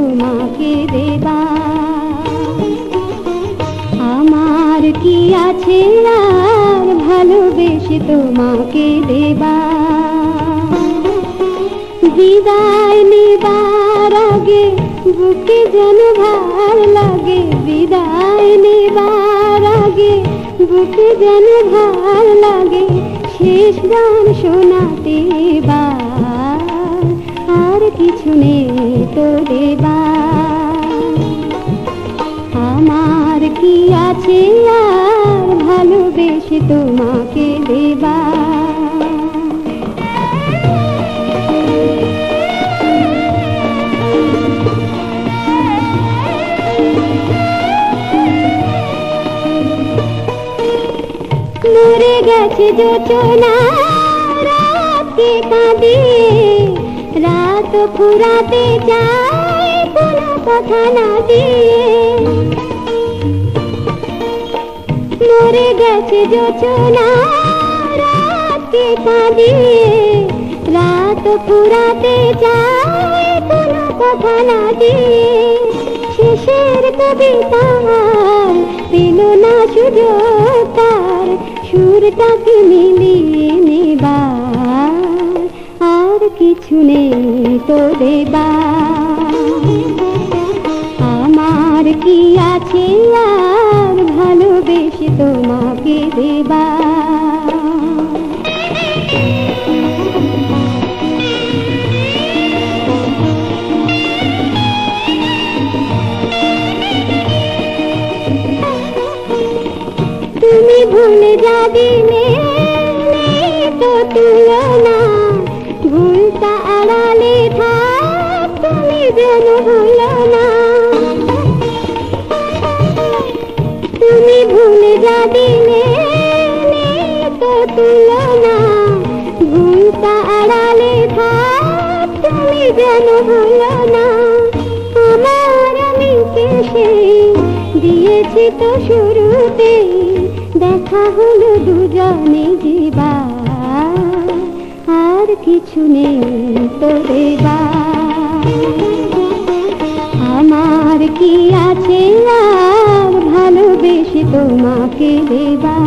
তোমাকে দেবা। আমার কি আছে আর ভালোবেসে তোমাকে দেবা। বিদায় নেবার আগে বুকে যেন ভার লাগে, বিদায় নেবার আগে বুকে যেন ভার লাগে, শেষ গান শোনাতে এবার আর কিছু নেই তো দেবা। আমার কি আছে আর ভালোবেসে তোমাকে দেবা। মরে গেছে জোছনা রাতকে কাঁদিয়ে, রাত ফুরাতে চায় কোনো কথা না দিয়ে। মরে গেছে জোছনা রাতকে কাঁদিয়ে, রাত ফুরাতে চায় কোনো কথা না দিয়ে। শেষের কবিতা পেল না সুযোগ তার, সুরটাকে মিলিয়ে নেবার আর কিছু নেই তো দেবা। আমার কি আছে আর ভালোবেসে তোমাকে দেবা। তুমি ভুলে যাবি তো তুলনা, ভুলটা আড়ালে থাক তুমি যেন ভুলো না। তুমি ভুলে যাবি তো তুলনা, ভুলটা আড়ালে থাক তুমি যেন ভুলো না। আমার আমি কেসে দিয়েছি তো শুরুতে, দেখা হলো দুজনে জীবা আর কিছু নেই তো দেবা। আমার কি আছে আর ভালোবেসে তোমাকে দেবা।